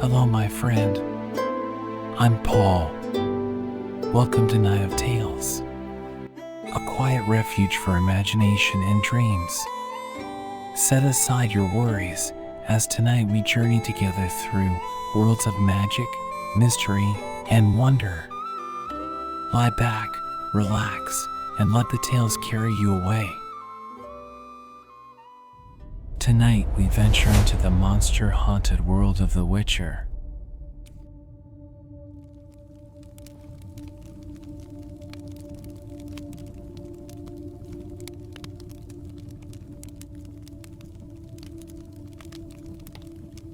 Hello, my friend. I'm Paul. Welcome to Night of Tales, a quiet refuge for imagination and dreams. Set aside your worries, as tonight we journey together through worlds of magic, mystery, and wonder. Lie back, relax, and let the tales carry you away. Tonight we venture into the monster-haunted world of The Witcher.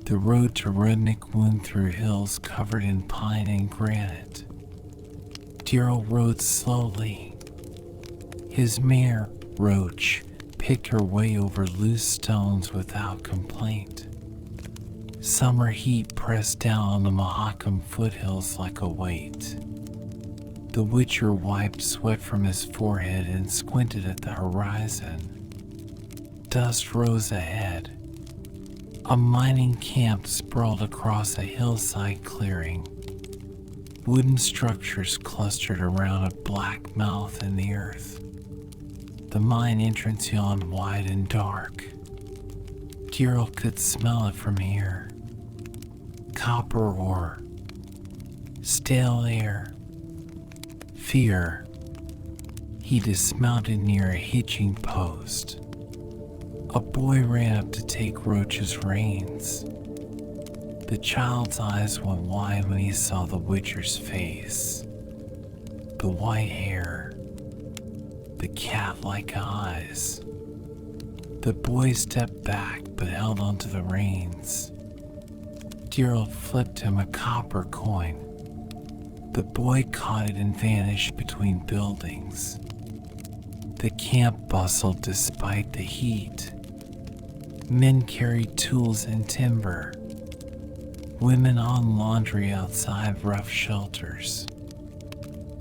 The road to Rudnick wound through hills covered in pine and granite. Geralt rode slowly. His mare, Roach, picked her way over loose stones without complaint. Summer heat pressed down on the Mahakam foothills like a weight. The Witcher wiped sweat from his forehead and squinted at the horizon. Dust rose ahead. A mining camp sprawled across a hillside clearing. Wooden structures clustered around a black mouth in the earth. The mine entrance yawned wide and dark. Geralt could smell it from here. Copper ore, stale air, fear. He dismounted near a hitching post. A boy ran up to take Roach's reins. The child's eyes went wide when he saw the Witcher's face. The white hair, the cat-like eyes. The boy stepped back but held onto the reins. Geralt flipped him a copper coin. The boy caught it and vanished between buildings. The camp bustled despite the heat. Men carried tools and timber. Women on laundry outside rough shelters.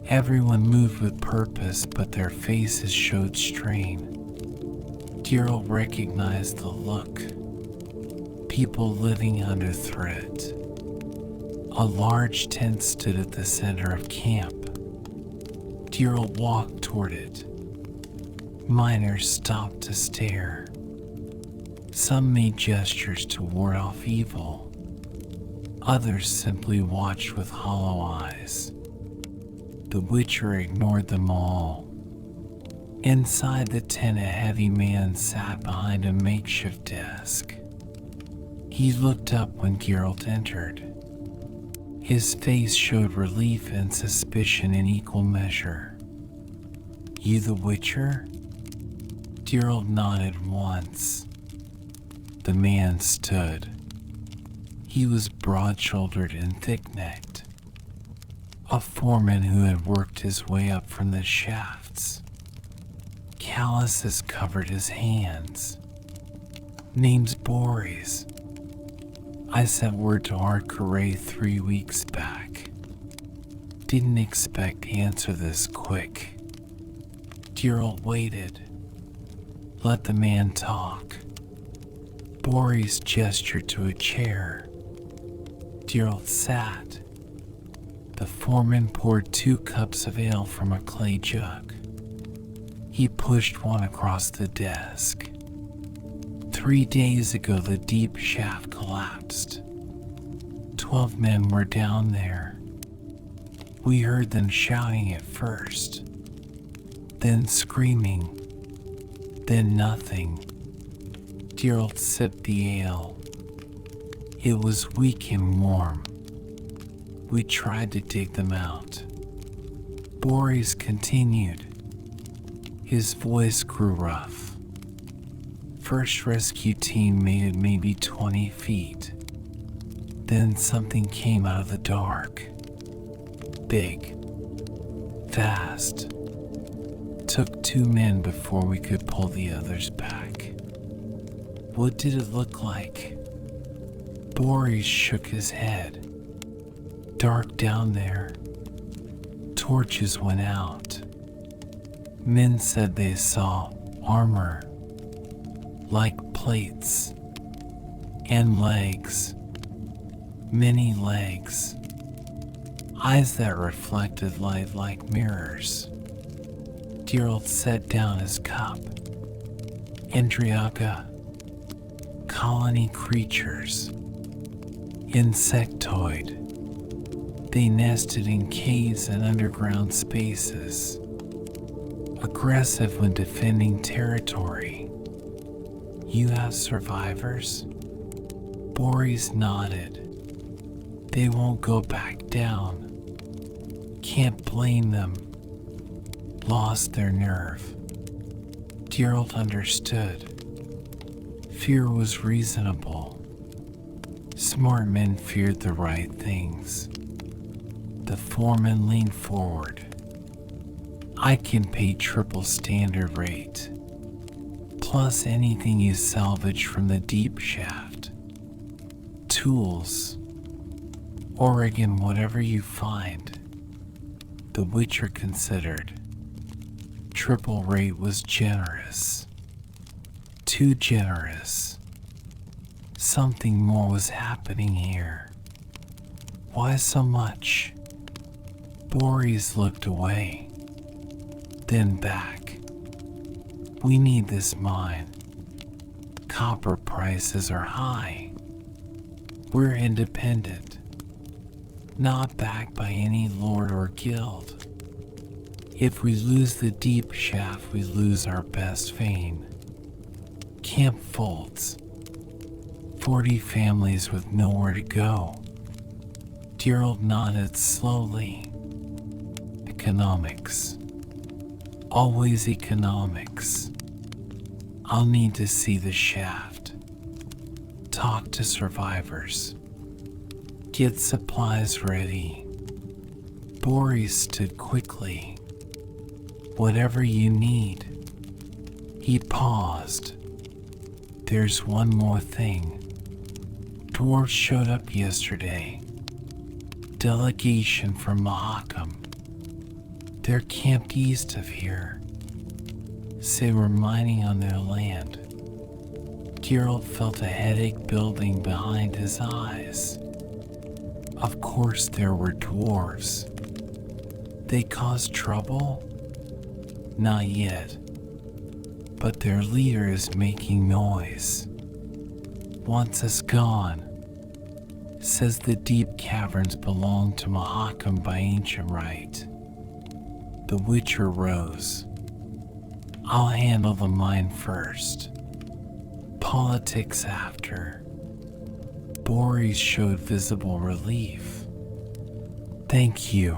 Everyone moved with purpose, but their faces showed strain. Geralt recognized the look. People living under threat. A large tent stood at the center of camp. Geralt walked toward it. Miners stopped to stare. Some made gestures to ward off evil. Others simply watched with hollow eyes. The Witcher ignored them all. Inside the tent, a heavy man sat behind a makeshift desk. He looked up when Geralt entered. His face showed relief and suspicion in equal measure. "You the Witcher?" Geralt nodded once. The man stood. He was broad-shouldered and thick-necked. A foreman who had worked his way up from the shafts. Calluses covered his hands. "Name's Boris. I sent word to Arcaray 3 weeks back. Didn't expect the answer this quick." Geralt waited. Let the man talk. Boris gestured to a chair. Geralt sat. The foreman poured 2 cups of ale from a clay jug. He pushed one across the desk. 3 days ago, the deep shaft collapsed. 12 men were down there. We heard them shouting at first, then screaming, then nothing. Geralt sipped the ale. It was weak and warm. We tried to dig them out. Boris continued. His voice grew rough. First rescue team made it maybe 20 feet. Then something came out of the dark. Big. Fast. Took 2 men before we could pull the others back. What did it look like? Boris shook his head. Dark down there. Torches went out. Men said they saw armor, like plates, and legs. many legs, eyes that reflected light like mirrors. Geralt set down his cup. Andriaga, colony creatures, insectoid. They nested in caves and underground spaces, aggressive when defending territory. You have survivors? Boris nodded. They won't go back down. Can't blame them. Lost their nerve. Geralt understood. Fear was reasonable. Smart men feared the right things. The foreman leaned forward. I can pay triple standard rate, plus anything you salvage from the deep shaft. Tools, Oregon, whatever you find. The Witcher considered. Triple rate was generous. Too generous. Something more was happening here. Why so much? Boris looked away, then back. We need this mine. Copper prices are high. We're independent, not backed by any lord or guild. If we lose the deep shaft, we lose our best fame. Camp folds. 40 families with nowhere to go. Geralt nodded slowly. Economics. Always economics. I'll need to see the shaft. Talk to survivors. Get supplies ready. Boris stood quickly. Whatever you need. He paused. There's one more thing. Dwarves showed up yesterday. Delegation from Mahakam. They're camped east of here. They were mining on their land. Geralt felt a headache building behind his eyes. Of course there were dwarves. They caused trouble? Not yet. But their leader is making noise. Wants us gone. Says the deep caverns belong to Mahakam by ancient right. The Witcher rose. I'll handle the mine first. Politics after. Boris showed visible relief. Thank you.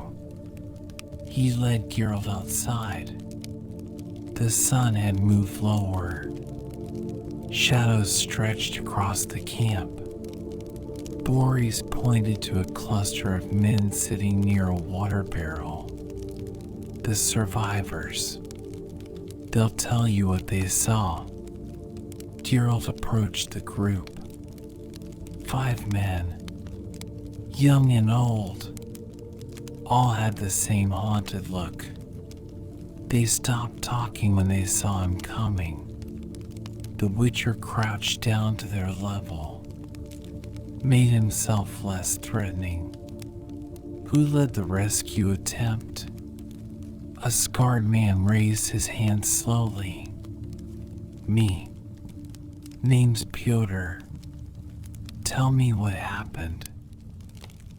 He led Geralt outside. The sun had moved lower. Shadows stretched across the camp. Boris pointed to a cluster of men sitting near a water barrel. The survivors. They'll tell you what they saw. Geralt approached the group. 5 men, young and old, all had the same haunted look. They stopped talking when they saw him coming. The Witcher crouched down to their level, made himself less threatening. Who led the rescue attempt? A scarred man raised his hand slowly. Me. Name's Pyotr. Tell me what happened.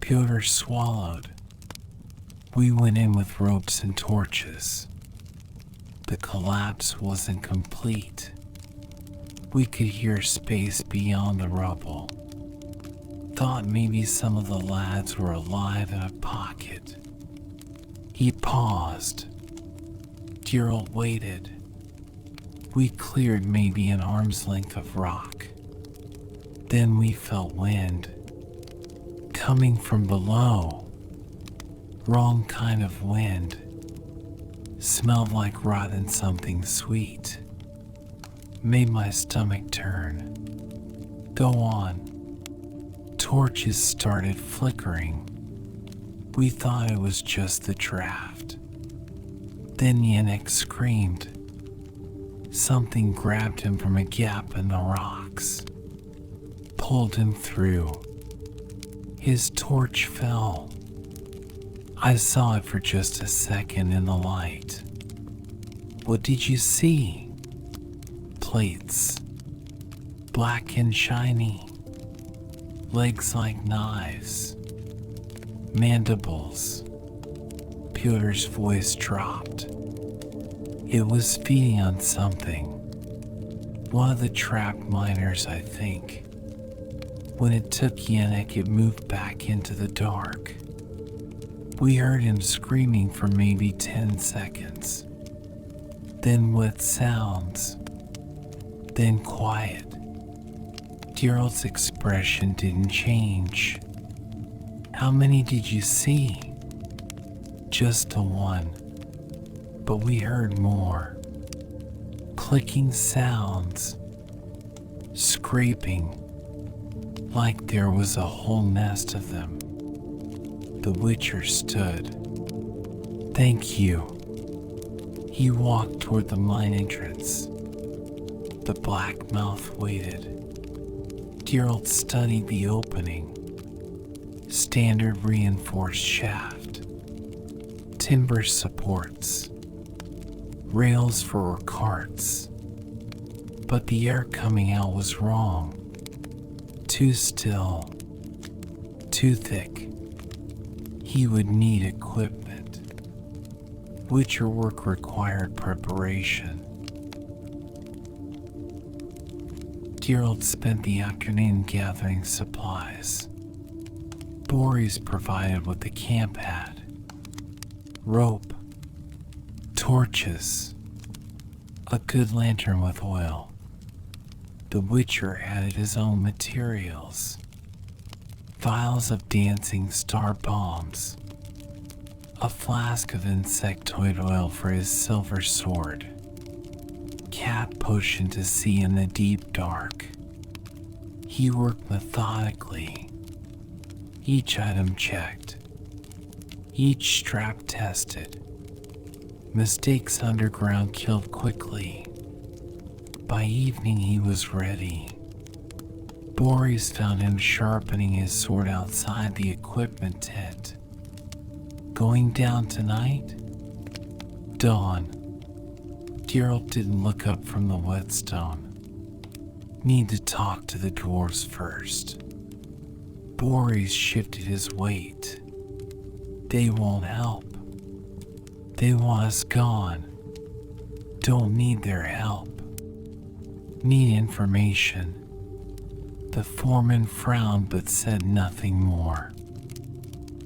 Pyotr swallowed. We went in with ropes and torches. The collapse wasn't complete. We could hear space beyond the rubble. Thought maybe some of the lads were alive in a pocket. He paused. Geralt waited. We cleared maybe an arm's length of rock. Then we felt wind. Coming from below. Wrong kind of wind. Smelled like rotten something sweet. Made my stomach turn. Go on. Torches started flickering. We thought it was just the draft. Then Yannick screamed. Something grabbed him from a gap in the rocks. Pulled him through. His torch fell. I saw it for just a second in the light. What did you see? Plates. Black and shiny. Legs like knives. Mandibles. Peter's voice dropped. It was feeding on something. One of the trapped miners, I think. When it took Yannick, it moved back into the dark. We heard him screaming for maybe 10 seconds. Then wet sounds. Then quiet. Geralt's expression didn't change. How many did you see? Just the one. But we heard more. Clicking sounds. Scraping. Like there was a whole nest of them. The Witcher stood. Thank you. He walked toward the mine entrance. The black mouth waited. Geralt studied the opening. Standard reinforced shaft. Timber supports. Rails for carts. But the air coming out was wrong. Too still. Too thick. He would need equipment. Witcher work required preparation. Geralt spent the afternoon gathering supplies. Boris provided what the camp had. Rope. Torches. A good lantern with oil. The Witcher added his own materials. Vials of dancing star bombs. A flask of insectoid oil for his silver sword. Cat potion to see in the deep dark. He worked methodically. Each item checked. Each strap tested. Mistakes underground killed quickly. By evening he was ready. Boris found him sharpening his sword outside the equipment tent. Going down tonight? Dawn. Geralt didn't look up from the whetstone. Need to talk to the dwarves first. Boris shifted his weight. They won't help. They want us gone. Don't need their help. Need information. The foreman frowned but said nothing more.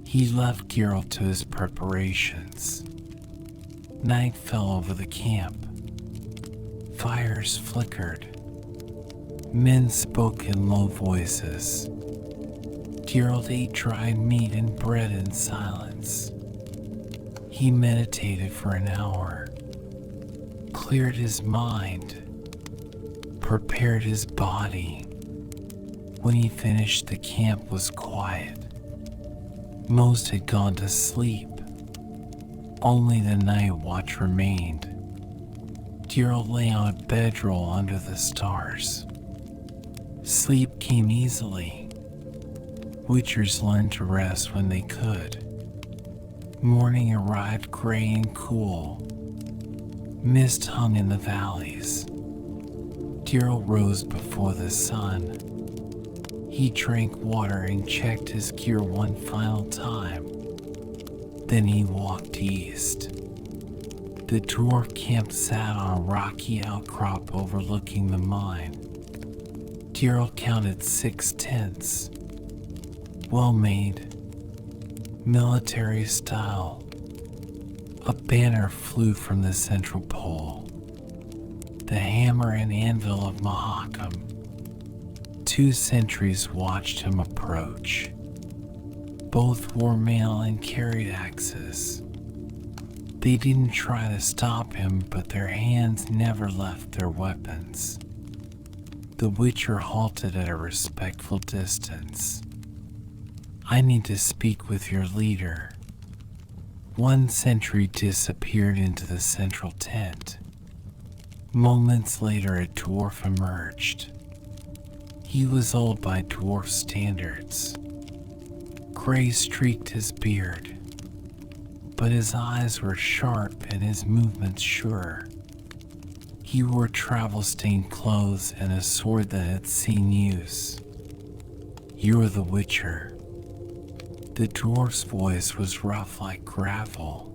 He left Geralt to his preparations. Night fell over the camp. Fires flickered. Men spoke in low voices. Geralt ate dried meat and bread in silence. He meditated for an hour. Cleared his mind. Prepared his body. When he finished, the camp was quiet. Most had gone to sleep. Only the night watch remained. Geralt lay on a bedroll under the stars. Sleep came easily. Witchers learned to rest when they could. Morning arrived gray and cool. Mist hung in the valleys. Geralt rose before the sun. He drank water and checked his gear one final time. Then he walked east. The dwarf camp sat on a rocky outcrop overlooking the mine. Geralt counted 6 tents. Well made. Military style. A banner flew from the central pole. The hammer and anvil of Mahakam. 2 sentries watched him approach. Both wore mail and carried axes. They didn't try to stop him, but their hands never left their weapons. The Witcher halted at a respectful distance. I need to speak with your leader. One sentry disappeared into the central tent. Moments later, a dwarf emerged. He was old by dwarf standards. Gray streaked his beard, but his eyes were sharp and his movements sure. He wore travel-stained clothes and a sword that had seen use. "You're the Witcher." The dwarf's voice was rough like gravel.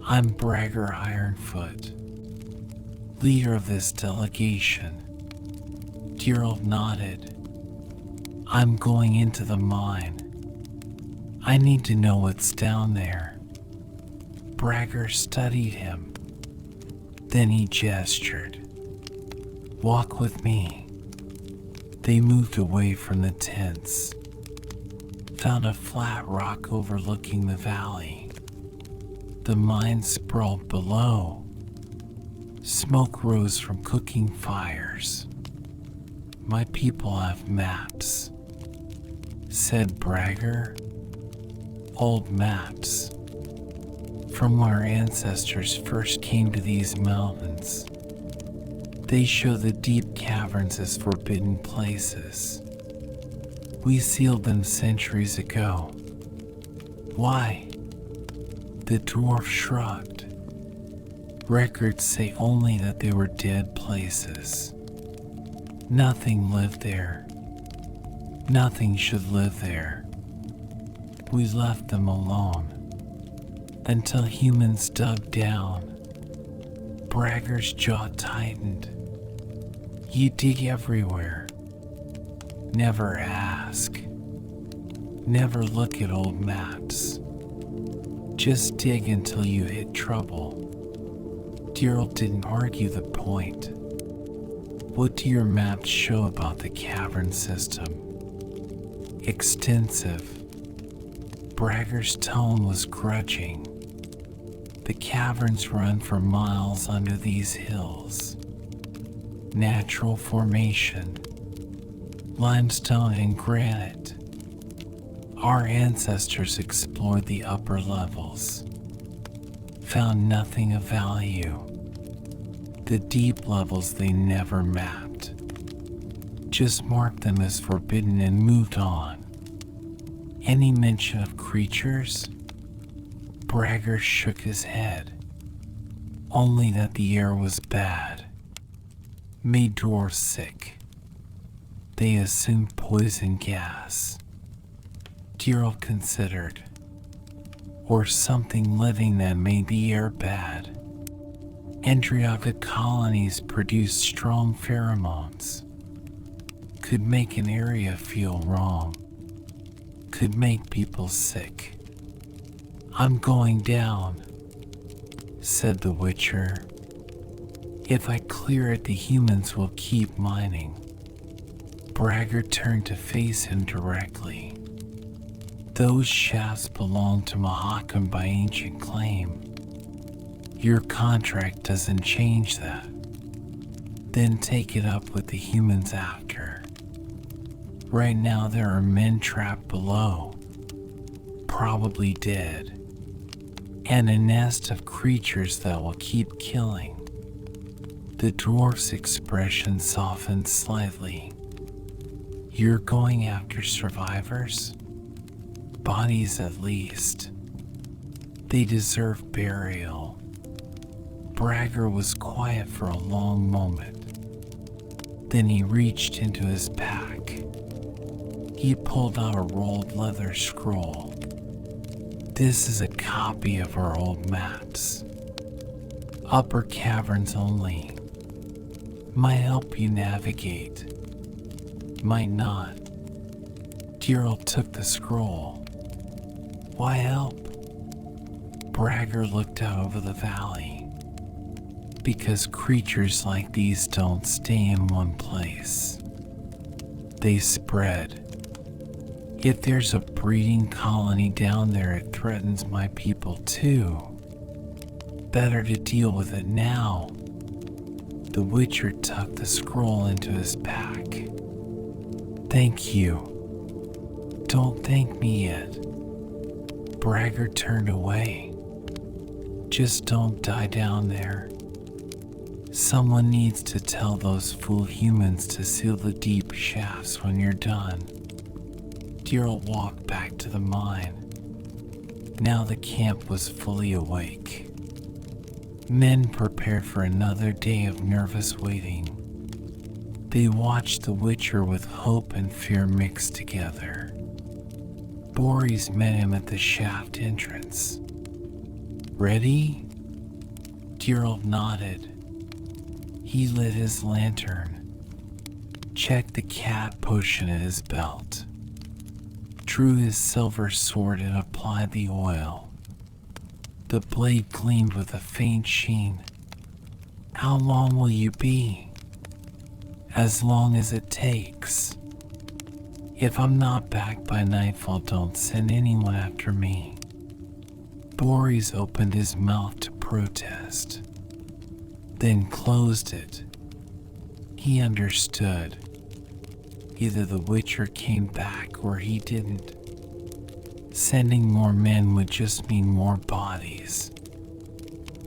"I'm Bragger Ironfoot, leader of this delegation." Geralt nodded. "I'm going into the mine. I need to know what's down there." Bragger studied him. Then he gestured. "Walk with me." They moved away from the tents, found a flat rock overlooking the valley. The mine sprawled below. Smoke rose from cooking fires. "My people have maps," said Bragger. "Old maps from when our ancestors first came to these mountains. They show the deep caverns as forbidden places. We sealed them centuries ago." "Why?" The dwarf shrugged. "Records say only that they were dead places. Nothing lived there. Nothing should live there. We left them alone until humans dug down." Bragger's jaw tightened. "You dig everywhere. Never ask. Never look at old maps. Just dig until you hit trouble." Geralt didn't argue the point. "What do your maps show about the cavern system?" "Extensive." Bragger's tone was grudging. "The caverns run for miles under these hills. Natural formation, limestone and granite. Our ancestors explored the upper levels, found nothing of value. The deep levels they never mapped, just marked them as forbidden and moved on." "Any mention of creatures?" Bragger shook his head. "Only that the air was bad. Made dwarves sick. They assumed poison gas." Geralt considered. "Or something living that made the air bad. Andriotic colonies produce strong pheromones. Could make an area feel wrong. Could make people sick." "I'm going down," said the Witcher. "If I clear it, the humans will keep mining." Bragger turned to face him directly. "Those shafts belong to Mahakam by ancient claim. Your contract doesn't change that. Then take it up with the humans after. Right now there are men trapped below, probably dead, and a nest of creatures that will keep killing." The dwarf's expression softened slightly. "You're going after survivors? Bodies at least. They deserve burial." Bragger was quiet for a long moment. Then he reached into his pack. He pulled out a rolled leather scroll. "This is a copy of our old maps. Upper caverns only. Might help you navigate. Might not." Geralt took the scroll. "Why help?" Bragger looked out over the valley. "Because creatures like these don't stay in one place. They spread. If there's a breeding colony down there, it threatens my people too. Better to deal with it now." The Witcher tucked the scroll into his pack. "Thank you." "Don't thank me yet." Bragger turned away. "Just don't die down there. Someone needs to tell those fool humans to seal the deep shafts when you're done." Geralt walked back to the mine. Now the camp was fully awake. Men prepared for another day of nervous waiting. They watched the Witcher with hope and fear mixed together. Boris met him at the shaft entrance. Ready? Geralt nodded. He lit his lantern, checked the cat potion at his belt, drew his silver sword and applied the oil. The blade gleamed with a faint sheen. How long will you be? As long as it takes. If I'm not back by nightfall, don't send anyone after me. Boris opened his mouth to protest, then closed it. He understood. Either the Witcher came back or he didn't. Sending more men would just mean more bodies.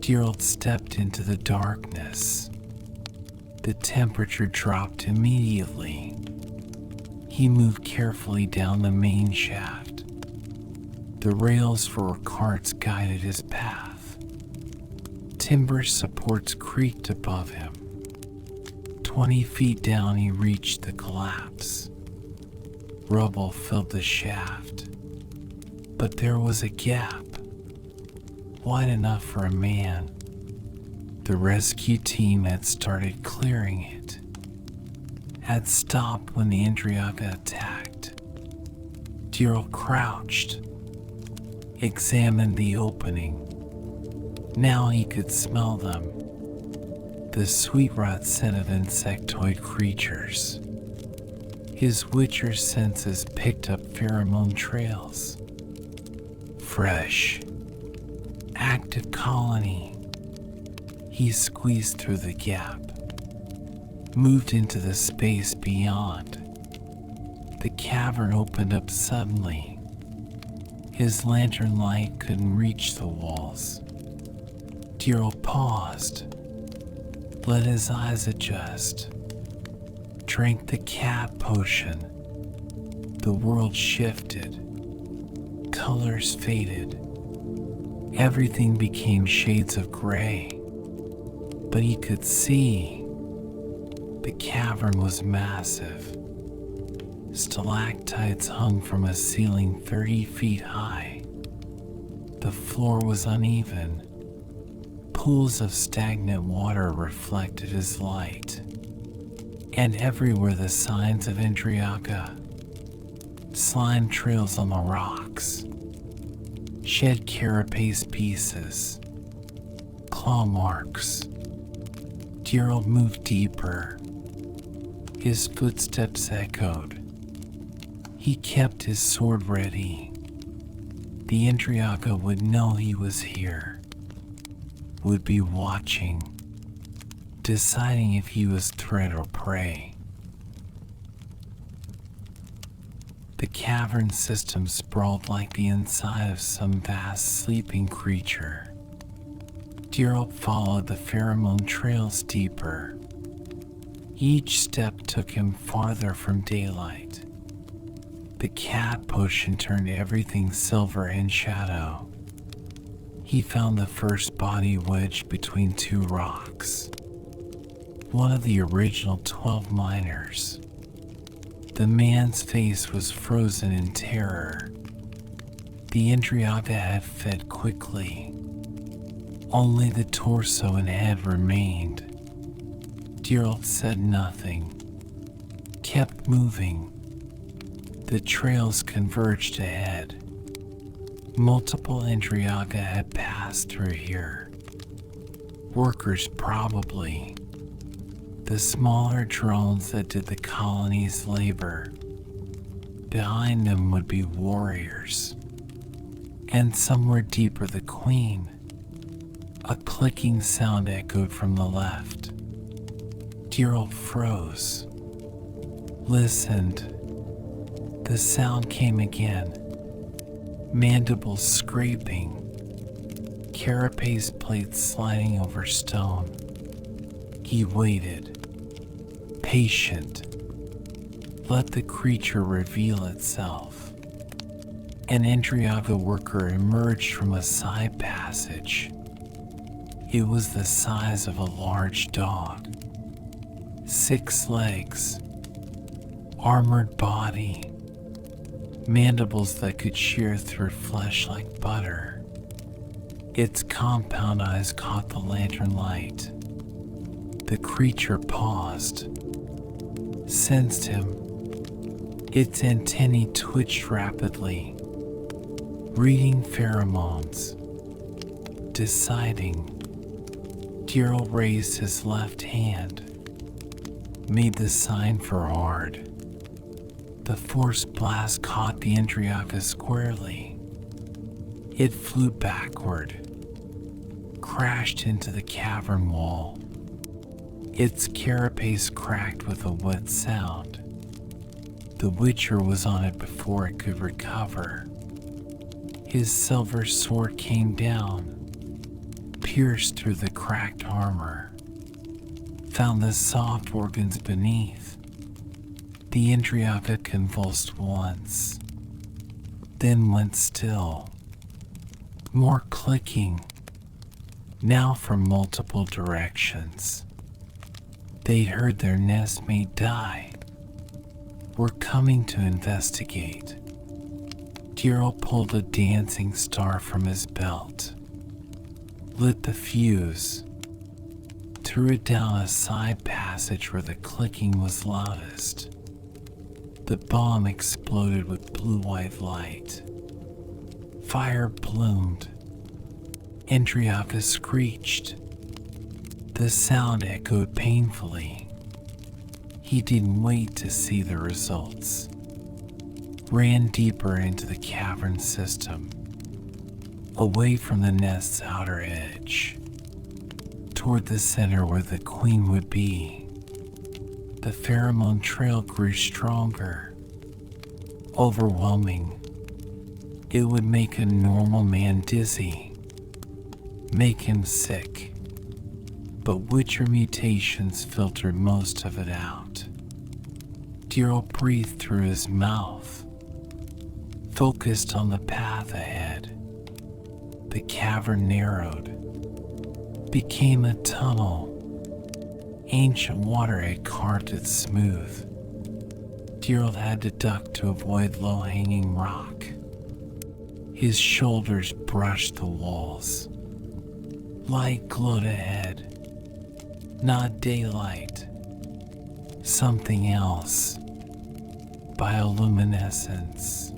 Geralt stepped into the darkness. The temperature dropped immediately. He moved carefully down the main shaft. The rails for carts guided his path. Timber supports creaked above him. 20 feet down he reached the collapse. Rubble filled the shaft. But there was a gap, wide enough for a man. The rescue team had started clearing it, had stopped when the Andriaga attacked. Geralt crouched, examined the opening. Now he could smell them. The sweet rot scent of insectoid creatures. His Witcher senses picked up pheromone trails. Fresh, active colony. He squeezed through the gap, moved into the space beyond. The cavern opened up suddenly. His lantern light couldn't reach the walls. Geralt paused, let his eyes adjust, drank the cat potion. The world shifted. Colors faded. Everything became shades of gray. But he could see. The cavern was massive. Stalactites hung from a ceiling 30 feet high. The floor was uneven. Pools of stagnant water reflected his light. And everywhere the signs of Andriaga. Slime trails on the rocks. Shed carapace pieces. Claw marks. Geralt moved deeper. His footsteps echoed. He kept his sword ready. The Andriaga would know he was here. Would be watching. Deciding if he was threat or prey. The cavern system sprawled like the inside of some vast sleeping creature. Geralt followed the pheromone trails deeper. Each step took him farther from daylight. The cat potion turned everything silver and shadow. He found the first body wedged between two rocks. One of the original 12 miners. The man's face was frozen in terror. The Andriaga had fed quickly. Only the torso and head remained. Geralt said nothing. Kept moving. The trails converged ahead. Multiple Andriaga had passed through here. Workers probably. The smaller drones that did the colony's labor. Behind them would be warriors. And somewhere deeper the queen. A clicking sound echoed from the left. Geralt froze. Listened. The sound came again. Mandibles scraping. Carapace plates sliding over stone. He waited. Patient. Let the creature reveal itself. An Endriaga worker emerged from a side passage. It was the size of a large dog. 6 legs, armored body, mandibles that could shear through flesh like butter. Its compound eyes caught the lantern light. The creature paused, sensed him. Its antennae twitched rapidly, reading pheromones. Deciding, Geralt raised his left hand, made the sign for hard. The force blast caught the Endriaga squarely. It flew backward, crashed into the cavern wall. Its carapace cracked with a wet sound. The Witcher was on it before it could recover. His silver sword came down, pierced through the cracked armor, found the soft organs beneath. The Endriaga convulsed once, then went still. More clicking, now from multiple directions. They'd heard their nestmate die, were coming to investigate. Geralt pulled a dancing star from his belt, lit the fuse, threw it down a side passage where the clicking was loudest. The bomb exploded with blue-white light. Fire bloomed. Endriaga screeched. The sound echoed painfully. He didn't wait to see the results. Ran deeper into the cavern system, away from the nest's outer edge, toward the center where the queen would be. The pheromone trail grew stronger, overwhelming. It would make a normal man dizzy, make him sick. But Witcher mutations filtered most of it out. Geralt breathed through his mouth, focused on the path ahead. The cavern narrowed, became a tunnel. Ancient water had carved it smooth. Geralt had to duck to avoid low-hanging rock. His shoulders brushed the walls. Light glowed ahead. Not daylight. Something else. Bioluminescence.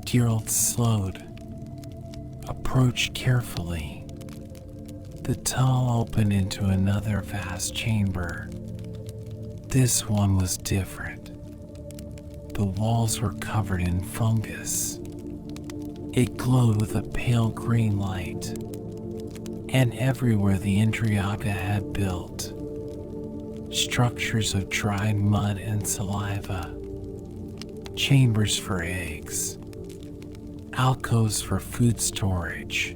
Geralt slowed, approached carefully. The tunnel opened into another vast chamber. This one was different. The walls were covered in fungus. It glowed with a pale green light. And everywhere the Endriaga had built, structures of dried mud and saliva, chambers for eggs, alcoves for food storage.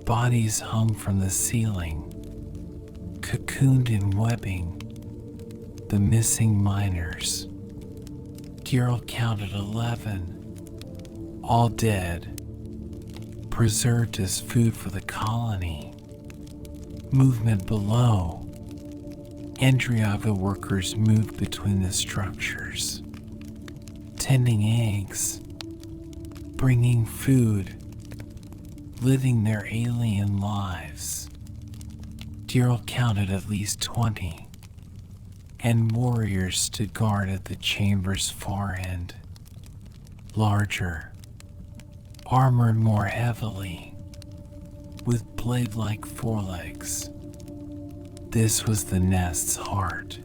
Bodies hung from the ceiling, cocooned in webbing. The missing miners. Geralt counted 11, all dead, preserved as food for the colony. Movement below. Endriaga workers moved between the structures, tending eggs, bringing food, living their alien lives. Geralt counted at least 20, and warriors stood guard at the chamber's far end, larger, armored more heavily, with blade-like forelegs. This was the nest's heart.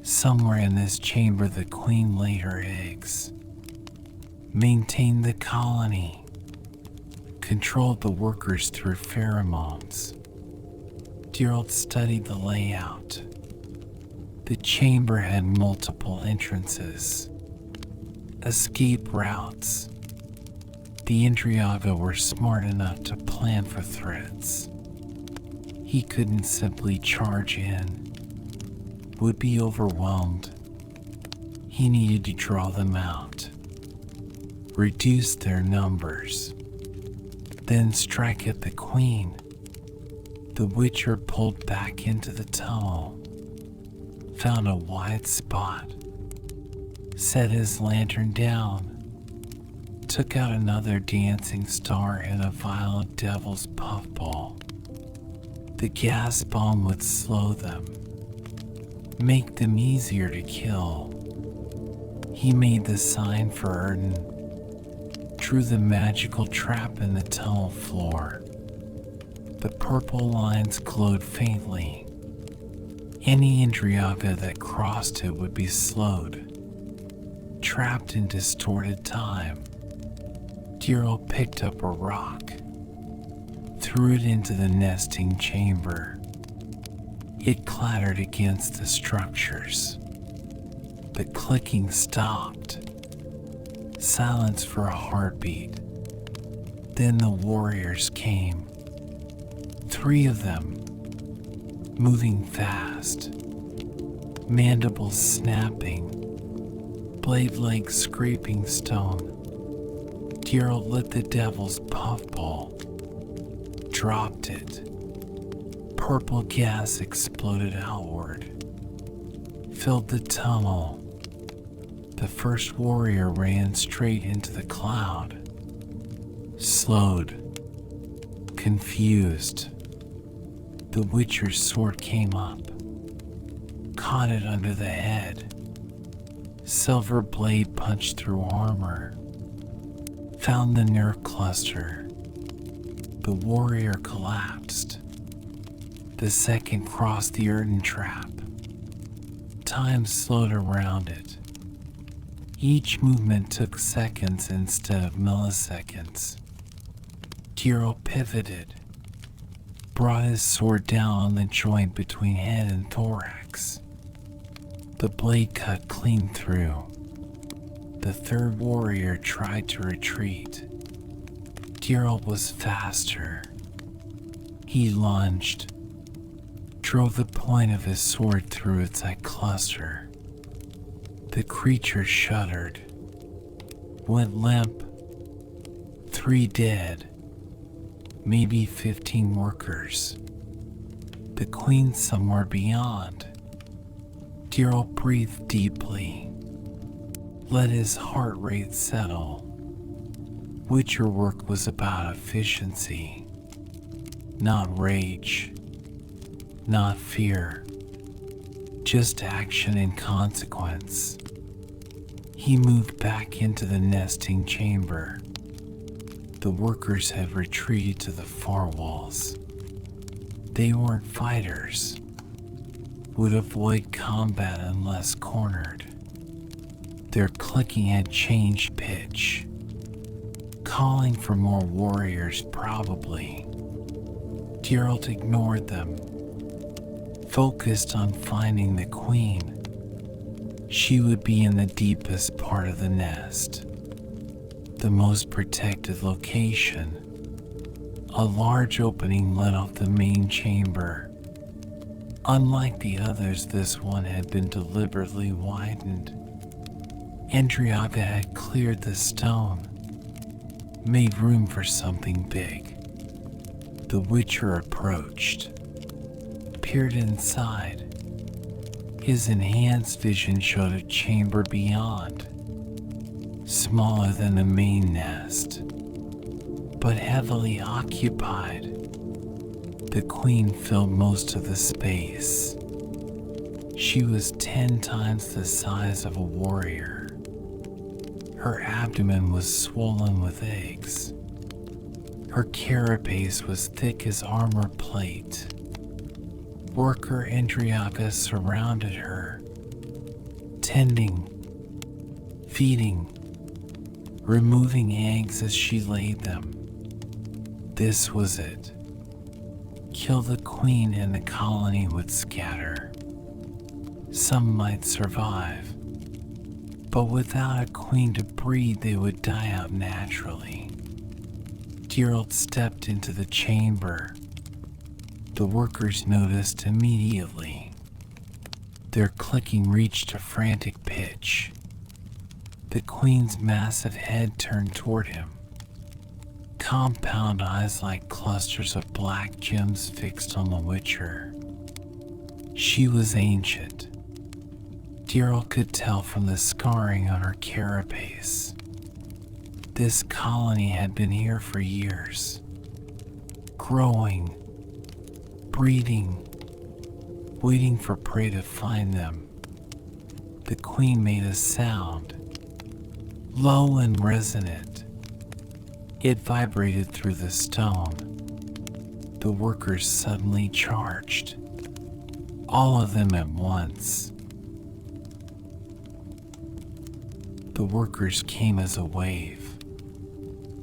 Somewhere in this chamber the queen laid her eggs, maintained the colony, controlled the workers through pheromones. Geralt studied the layout. The chamber had multiple entrances, escape routes. The Endriaga were smart enough to plan for threats. He couldn't simply charge in, would be overwhelmed. He needed to draw them out. reduce their numbers, then strike at the queen. The Witcher pulled back into the tunnel, found a wide spot, set his lantern down, took out another dancing star and a vial of devil's puffball. The gas bomb would slow them, make them easier to kill. He made the sign for Erden, drew the magical trap in the tunnel floor. The purple lines glowed faintly. Any Andriaga that crossed it would be slowed, trapped in distorted time. Geralt picked up a rock, threw it into the nesting chamber. It clattered against the structures. The clicking stopped. Silence for a heartbeat. Then the warriors came. 3 of them, moving fast, mandibles snapping, blade legs scraping stone. Geralt lit the devil's puffball, dropped it. Purple gas exploded outward, filled the tunnel. The first warrior ran straight into the cloud, slowed, confused. The Witcher's sword came up, caught it under the head. Silver blade punched through armor, found the nerve cluster. The warrior collapsed. The second crossed the Erden trap. Time slowed around it. Each movement took seconds instead of milliseconds. Geralt pivoted, brought his sword down on the joint between head and thorax. The blade cut clean through. The third warrior tried to retreat. Geralt was faster. He lunged, drove the point of his sword through its eye cluster. The creature shuddered, went limp. 3 dead, maybe 15 workers. The queen somewhere beyond. Geralt breathed deeply, let his heart rate settle. Witcher work was about efficiency, not rage, not fear, just action and consequence. He moved back into the nesting chamber. The workers had retreated to the far walls. They weren't fighters, would avoid combat unless cornered. Their clicking had changed pitch, calling for more warriors probably. Geralt ignored them, focused on finding the queen. She would be in the deepest part of the nest, the most protected location. A large opening led off the main chamber. Unlike the others, this one had been deliberately widened. Andriaga had cleared the stone, made room for something big. The Witcher approached, peered inside. His enhanced vision showed a chamber beyond, smaller than the main nest, but heavily occupied. The queen filled most of the space. She was 10 times the size of a warrior. Her abdomen was swollen with eggs. Her carapace was thick as armor plate. Worker Andriaga surrounded her, tending, feeding, removing eggs as she laid them. This was it. Kill the queen and the colony would scatter. Some might survive, but without a queen to breed, they would die out naturally. Geralt stepped into the chamber. The workers noticed immediately. Their clicking reached a frantic pitch. The queen's massive head turned toward him, compound eyes like clusters of black gems fixed on the Witcher. She was ancient. Geralt could tell from the scarring on her carapace. This colony had been here for years, growing, breeding, waiting for prey to find them. The queen made a sound, low and resonant. It vibrated through the stone. The workers suddenly charged, all of them at once. The workers came as a wave,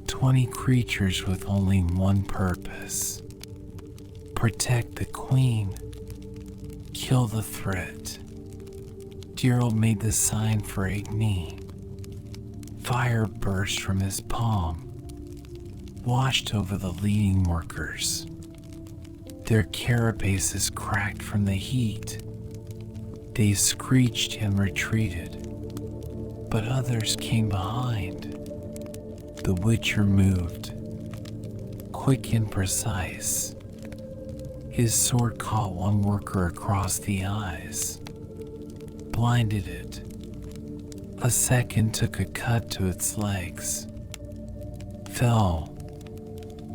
20 creatures with only one purpose: protect the queen, kill the threat. Geralt made the sign for Igni. Fire burst from his palm, washed over the leading workers. Their carapaces cracked from the heat. They screeched and retreated, but others came behind. The Witcher moved, quick and precise. His sword caught one worker across the eyes, blinded it. A second took a cut to its legs, fell.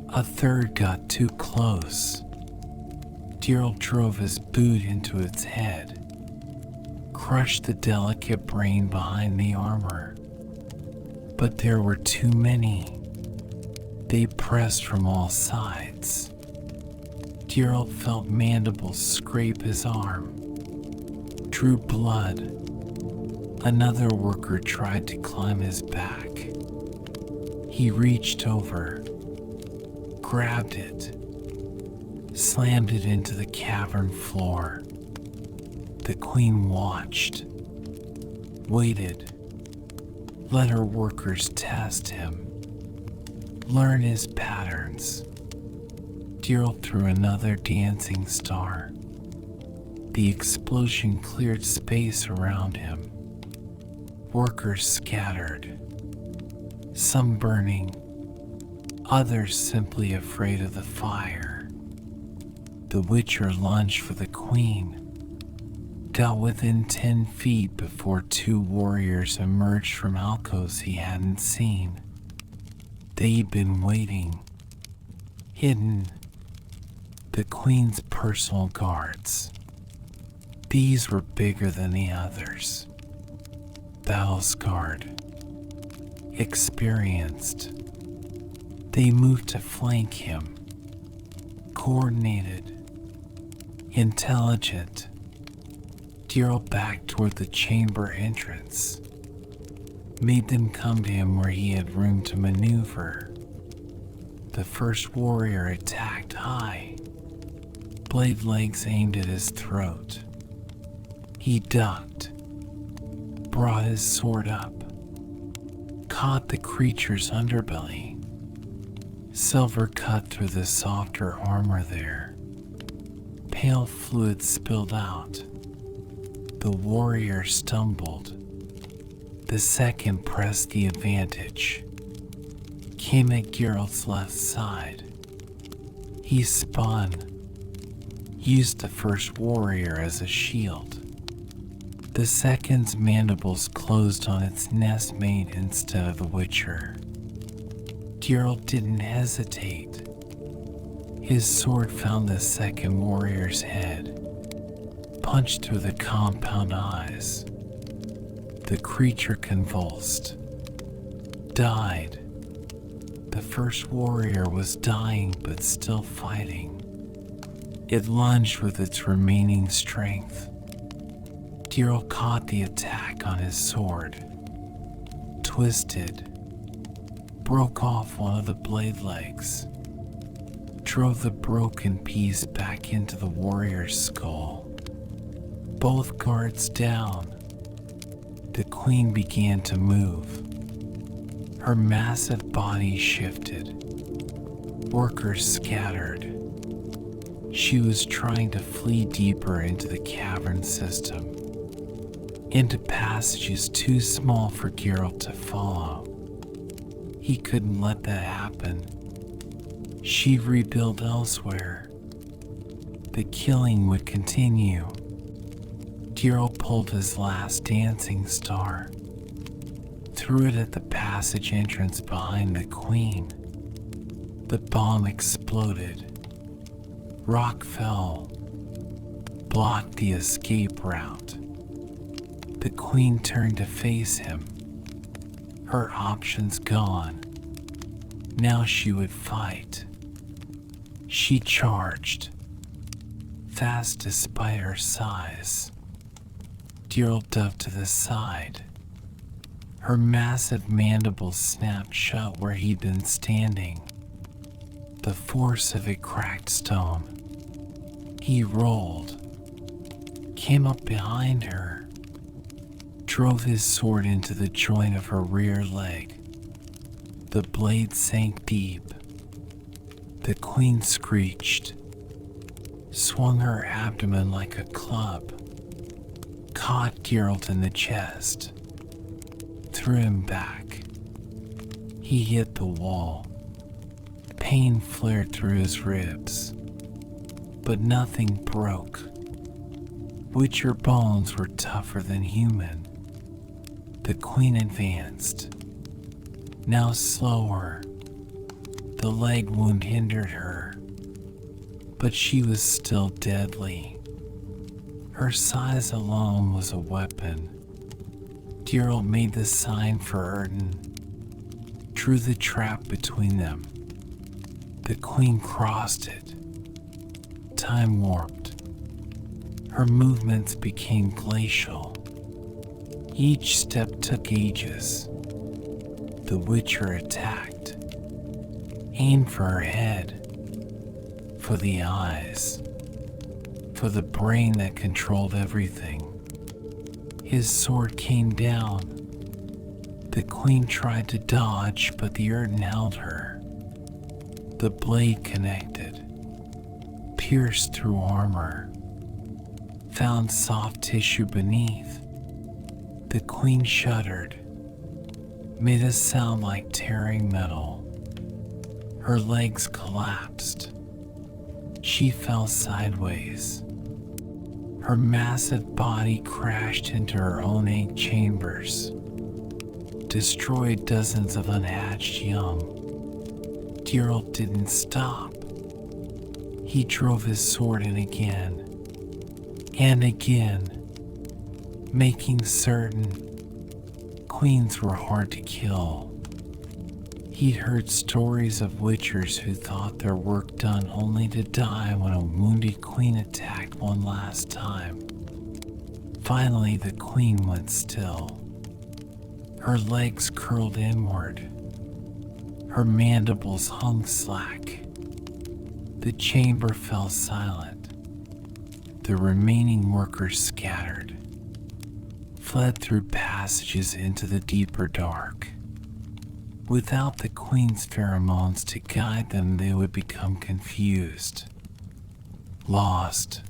A third got too close. Geralt drove his boot into its head, crushed the delicate brain behind the armor. But there were too many. They pressed from all sides. Geralt felt mandibles scrape his arm, drew blood. Another worker tried to climb his back. He reached over, grabbed it, slammed it into the cavern floor. The queen watched, waited, let her workers test him, learn his patterns. Geralt threw another dancing star. The explosion cleared space around him. Workers scattered, some burning, others simply afraid of the fire. The Witcher lunged for the queen, got within 10 feet before two warriors emerged from alcoves he hadn't seen. They'd been waiting, hidden. The queen's personal guards. These were bigger than the others. Battle-scarred, experienced. They moved to flank him, coordinated, intelligent. Geralt backed toward the chamber entrance, made them come to him where he had room to maneuver. The first warrior attacked high, blade legs aimed at his throat. He ducked, brought his sword up, caught the creature's underbelly. Silver cut through the softer armor there. Pale fluid spilled out. The warrior stumbled. The second pressed the advantage. Came at Geralt's left side. He spun, used the first warrior as a shield. The second's mandibles closed on its nestmate instead of the Witcher. Geralt didn't hesitate. His sword found the second warrior's head, punched through the compound eyes. The creature convulsed, died. The first warrior was dying but still fighting. It lunged with its remaining strength. Geralt caught the attack on his sword, twisted, broke off one of the blade legs, drove the broken piece back into the warrior's skull. Both guards down. The queen began to move. Her massive body shifted. Workers scattered. She was trying to flee deeper into the cavern system. into passages too small for Geralt to follow. He couldn't let that happen. She'd rebuild elsewhere. The killing would continue. Geralt pulled his last dancing star, threw it at the passage entrance behind the queen. The bomb exploded. Rock fell, blocked the escape route. The queen turned to face him. Her options gone. Now she would fight. She charged, fast despite her size. Geralt dove to the side. Her massive mandibles snapped shut where he'd been standing. The force of it cracked stone. He rolled, came up behind her, drove his sword into the joint of her rear leg. The blade sank deep. The queen screeched, swung her abdomen like a club, caught Geralt in the chest, threw him back. He hit the wall. Pain flared through his ribs, but nothing broke. Witcher bones were tougher than human. The queen advanced, now slower. The leg wound hindered her, but she was still deadly. Her size alone was a weapon. Geralt made the sign for Erden, drew the trap between them. The queen crossed it. Time warped. Her movements became glacial. Each step took ages. The Witcher attacked. Aimed for her head, for the eyes, for the brain that controlled everything. His sword came down. The queen tried to dodge, but the Erden held her. The blade connected, pierced through armor, found soft tissue beneath. The queen shuddered, made a sound like tearing metal. Her legs collapsed. She fell sideways. Her massive body crashed into her own egg chambers, destroyed dozens of unhatched young. Geralt didn't stop. He drove his sword in again and again, making certain queens were hard to kill. He'd heard stories of witchers who thought their work done only to die when a wounded queen attacked one last time. Finally, the queen went still. Her legs curled inward. Her mandibles hung slack. The chamber fell silent. The remaining workers scattered, fled through passages into the deeper dark. Without the queen's pheromones to guide them, they would become confused, lost.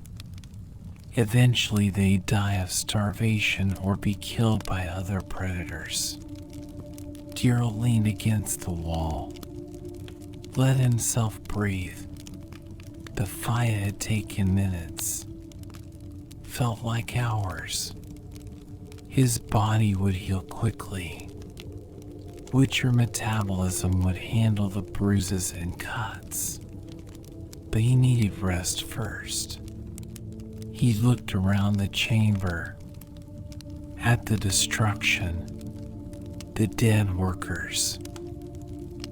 Eventually, they'd die of starvation or be killed by other predators. Geralt leaned against the wall, let himself breathe. The fight had taken minutes, felt like hours. His body would heal quickly. Witcher metabolism would handle the bruises and cuts, but he needed rest first. He looked around the chamber, at the destruction, the dead workers,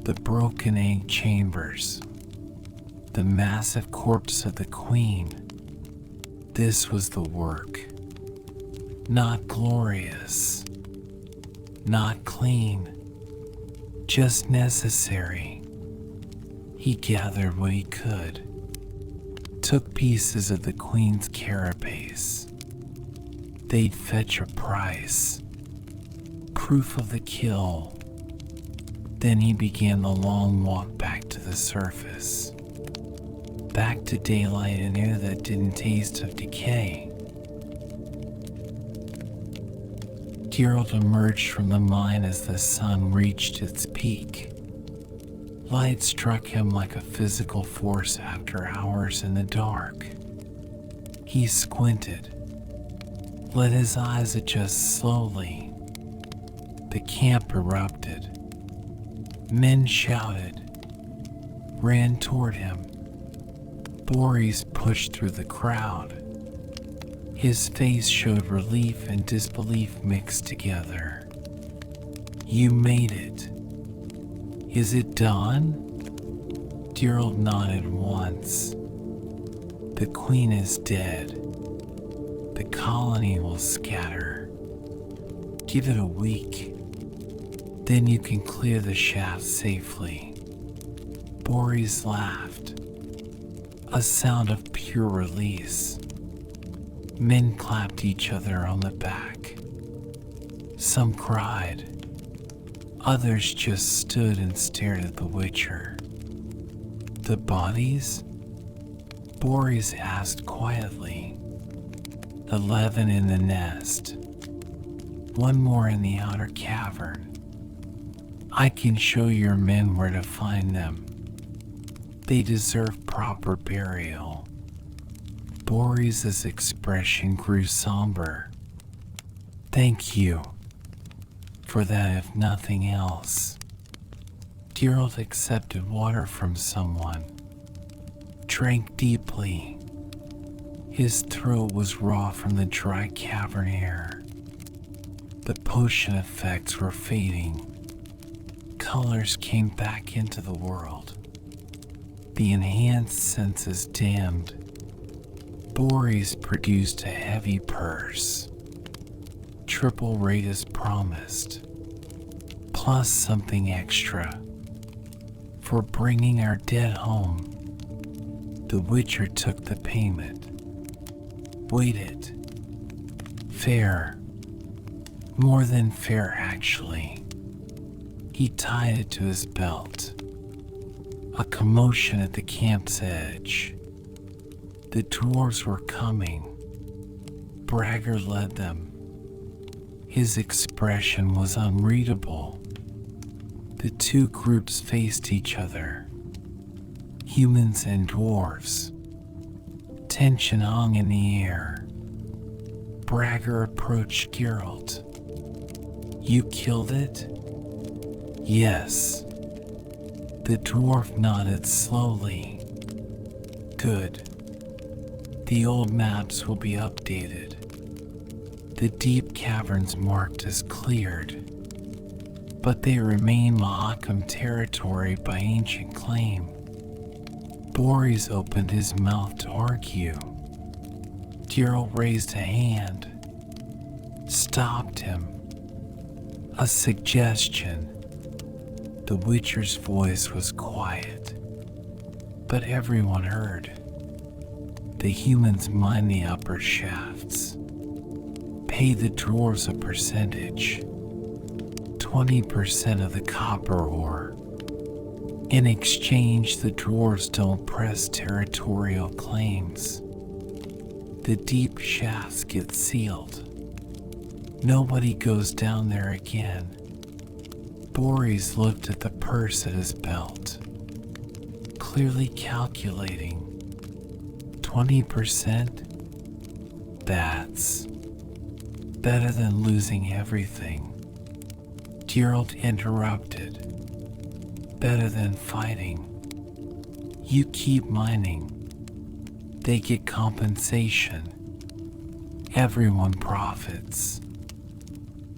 the broken egg chambers, the massive corpse of the queen. This was the work. Not glorious, not clean, just necessary. He gathered what he could, took pieces of the queen's carapace. They'd fetch a price, proof of the kill. Then he began the long walk back to the surface, back to daylight and air that didn't taste of decay. Geralt emerged from the mine as the sun reached its peak. Light struck him like a physical force after hours in the dark. He squinted, let his eyes adjust slowly. The camp erupted. Men shouted, ran toward him. Boris pushed through the crowd. His face showed relief and disbelief mixed together. You made it. Is it done? Geralt nodded once. The queen is dead. The colony will scatter. Give it a week. Then you can clear the shaft safely. Boris laughed. A sound of pure release. Men clapped each other on the back. Some cried. Others just stood and stared at the Witcher. The bodies? Boris asked quietly. 11 in the nest. One more in the outer cavern. I can show your men where to find them. They deserve proper burial. Boris's expression grew somber. Thank you for that, if nothing else. Geralt accepted water from someone, drank deeply. His throat was raw from the dry cavern air. The potion effects were fading. Colors came back into the world. The enhanced senses dimmed. Boris produced a heavy purse. Triple rate as promised. Plus something extra. For bringing our dead home. The Witcher took the payment. Waited. Fair. More than fair, actually. He tied it to his belt. A commotion at the camp's edge. The dwarves were coming. Bragger led them. His expression was unreadable. The two groups faced each other. Humans and dwarves. Tension hung in the air. Bragger approached Geralt. You killed it? Yes. The dwarf nodded slowly. Good. The old maps will be updated. The deep caverns marked as cleared, but they remain Mahakam territory by ancient claim. Boris opened his mouth to argue. Geralt raised a hand, stopped him. A suggestion. The Witcher's voice was quiet, but everyone heard. The humans mine the upper shafts. Pay the dwarves a percentage. 20% of the copper ore. In exchange, the dwarves don't press territorial claims. The deep shafts get sealed. Nobody goes down there again. Boris looked at the purse at his belt, clearly calculating. 20%? That's better than losing everything. Geralt interrupted. Better than fighting. You keep mining. They get compensation. Everyone profits.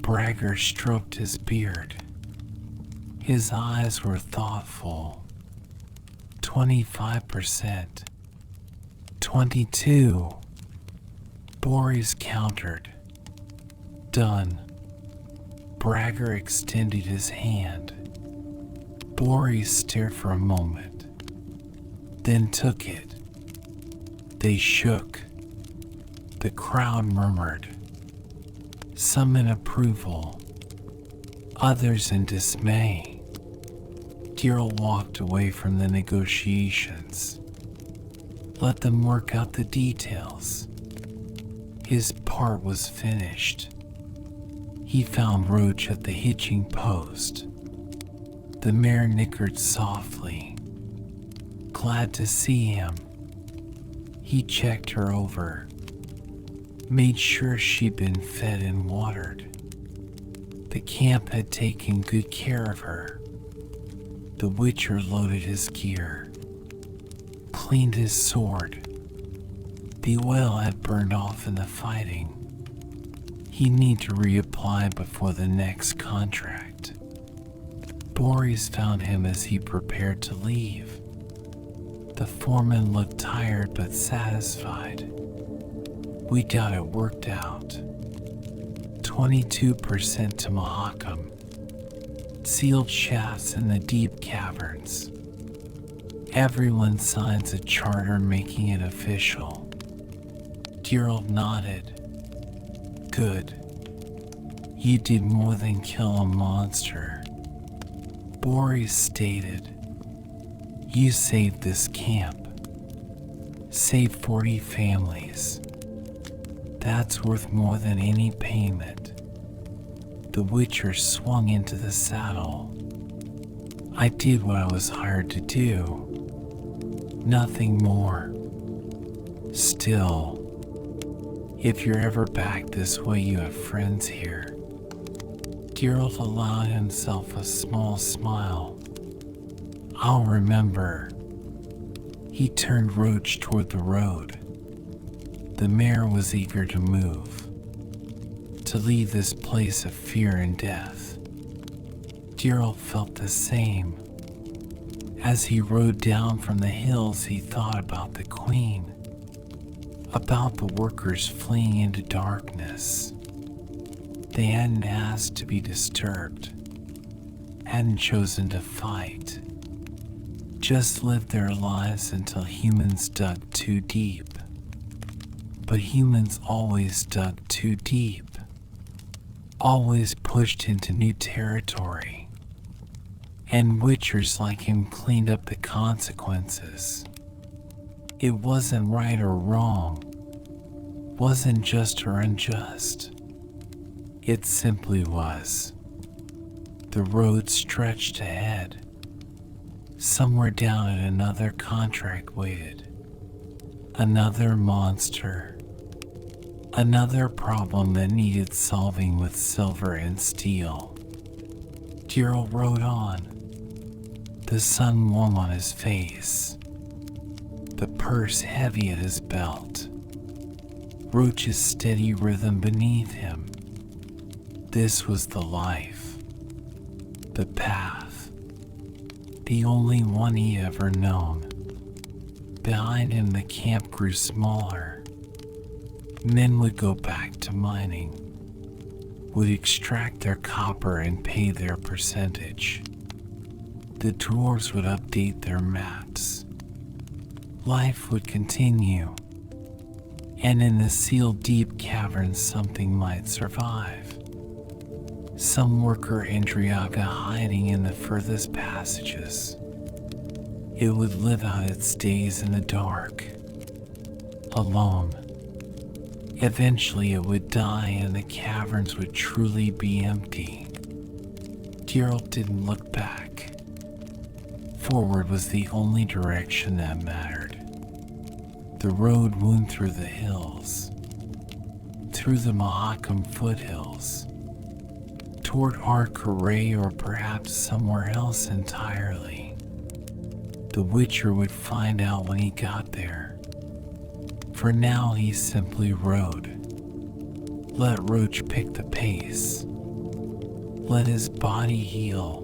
Bragger stroked his beard. His eyes were thoughtful. 25%. 22. Boris countered. Done. Bragger extended his hand. Boris stared for a moment, then took it. They shook. The crowd murmured. Some in approval, others in dismay. Geralt walked away from the negotiations. Let them work out the details. His part was finished. He found Roach at the hitching post. The mare nickered softly. Glad to see him. He checked her over, made sure she'd been fed and watered. The camp had taken good care of her. The Witcher loaded his gear, cleaned his sword. The oil had burned off in the fighting. He'd need to reapply before the next contract. Boris found him as he prepared to leave. The foreman looked tired but satisfied. We got it worked out. 22% to Mahakam. Sealed shafts in the deep caverns. Everyone signs a charter making it official. Geralt nodded. Good. You did more than kill a monster. Boris stated. You saved this camp. Saved 40 families. That's worth more than any payment. The Witcher swung into the saddle. I did what I was hired to do. Nothing more. Still, if you're ever back this way, you have friends here. Geralt allowed himself a small smile. I'll remember. He turned Roach toward the road. The mare was eager to move, to leave this place of fear and death. Geralt felt the same. As he rode down from the hills, he thought about the Queen, about the workers fleeing into darkness. They hadn't asked to be disturbed, hadn't chosen to fight, just lived their lives until humans dug too deep. But humans always dug too deep, always pushed into new territory, and Witchers like him cleaned up the consequences. It wasn't right or wrong, wasn't just or unjust. It simply was. The road stretched ahead. Somewhere down it, another contract waited. Another monster. Another problem that needed solving with silver and steel. Geralt rode on. The sun warm on his face. The purse heavy at his belt. Roach's steady rhythm beneath him. This was the life. The path. The only one he ever known. Behind him, the camp grew smaller. Men would go back to mining, would extract their copper and pay their percentage. The dwarves would update their maps. Life would continue, and in the sealed deep caverns something might survive. Some worker Andriaga hiding in the furthest passages. It would live out its days in the dark, alone. Eventually it would die and the caverns would truly be empty. Geralt didn't look back. Forward was the only direction that mattered. The road wound through the hills, through the Mahakam foothills, toward Arcaray or perhaps somewhere else entirely. The Witcher would find out when he got there. For now, he simply rode. Let Roach pick the pace. Let his body heal.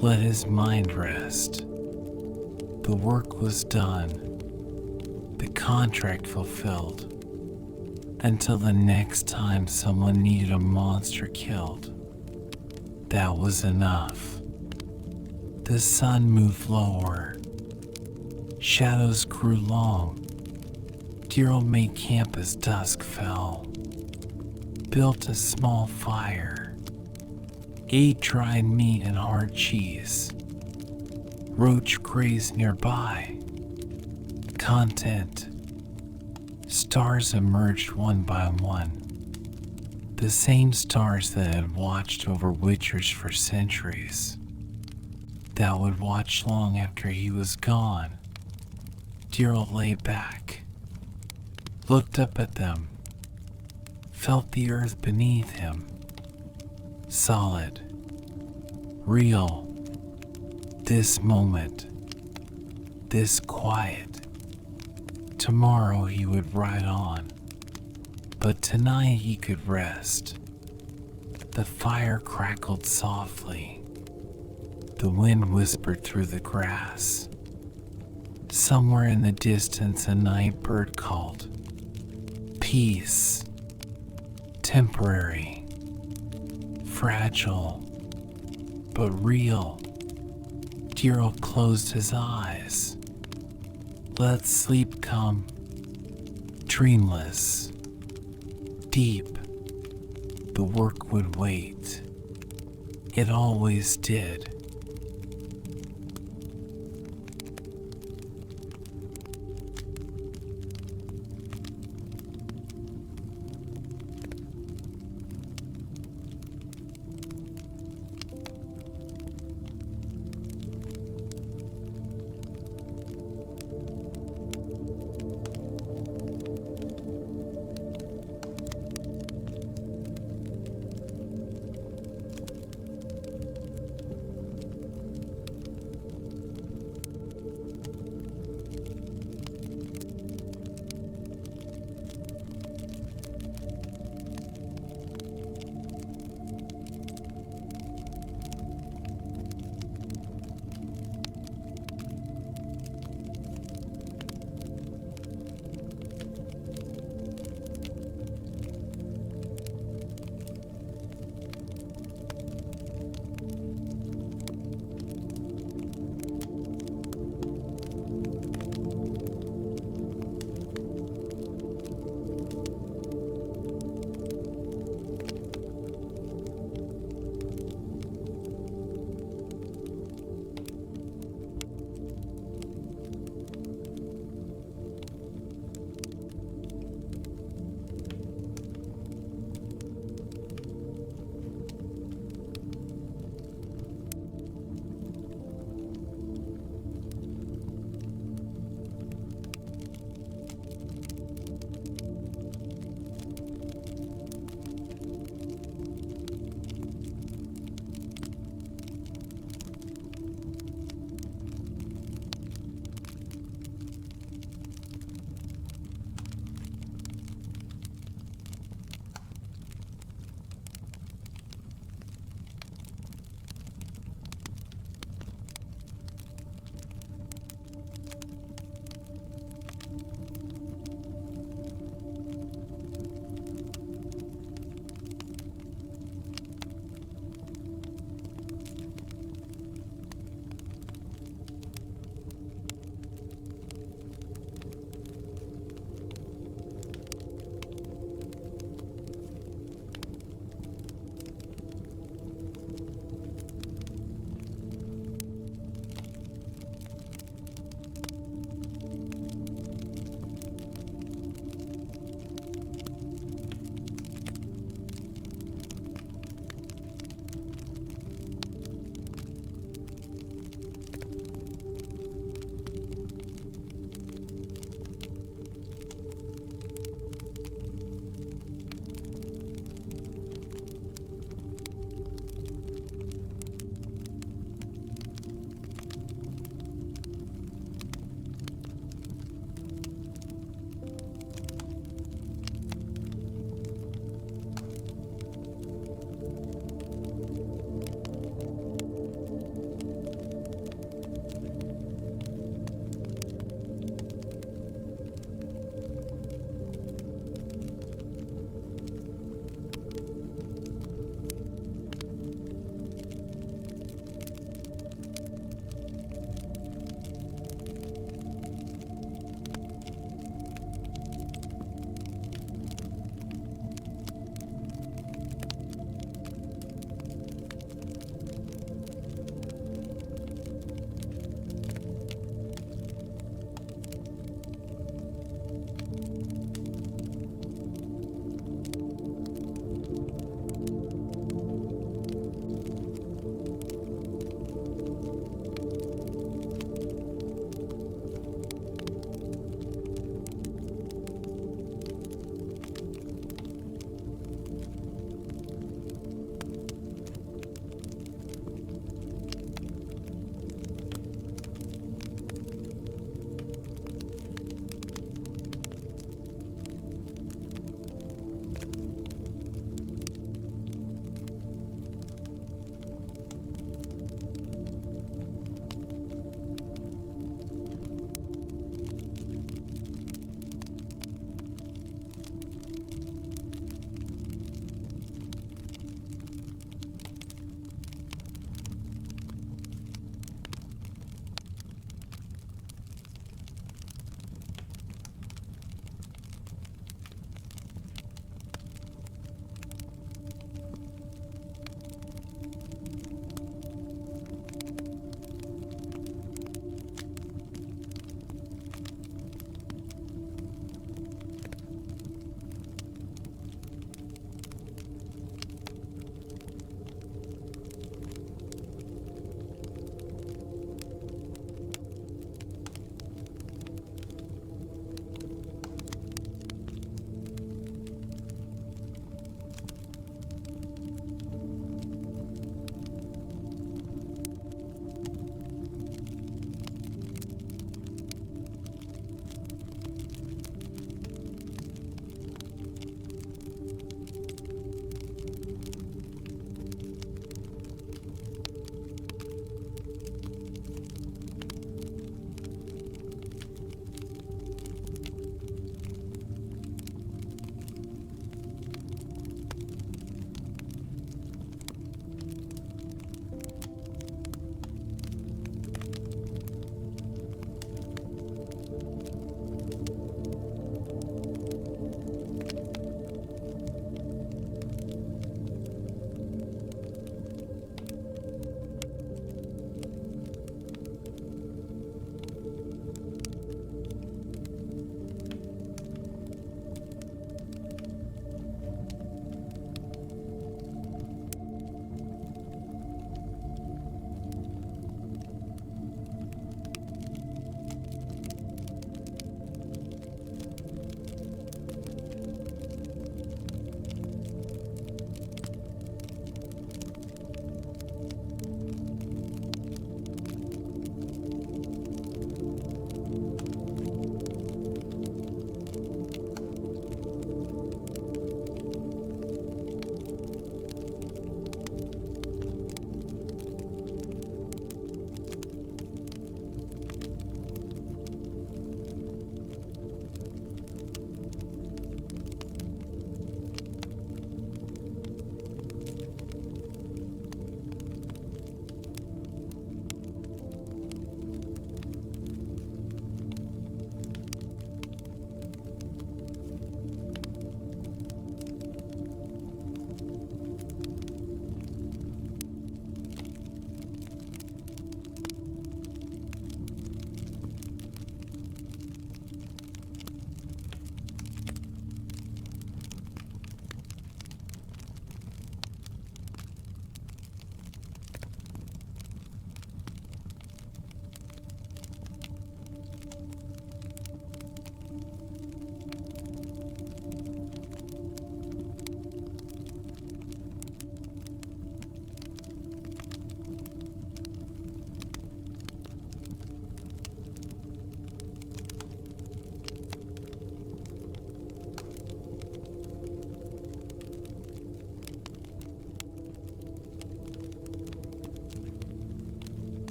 Let his mind rest. The work was done. The contract fulfilled. Until the next time someone needed a monster killed. That was enough. The sun moved lower. Shadows grew long. Geralt made camp as dusk fell. Built a small fire. Ate dried meat and hard cheese. Roach grazed nearby. Content. Stars emerged one by one. The same stars that had watched over Witchers for centuries, that would watch long after he was gone. Geralt lay back, looked up at them, felt the earth beneath him. Solid, real. This moment, this quiet. Tomorrow he would ride on, but tonight he could rest. The fire crackled softly. The wind whispered through the grass. Somewhere in the distance a night bird called. Peace. Temporary. Fragile. But real. Geralt closed his eyes. Let sleep come. Dreamless. Deep. The work would wait. It always did.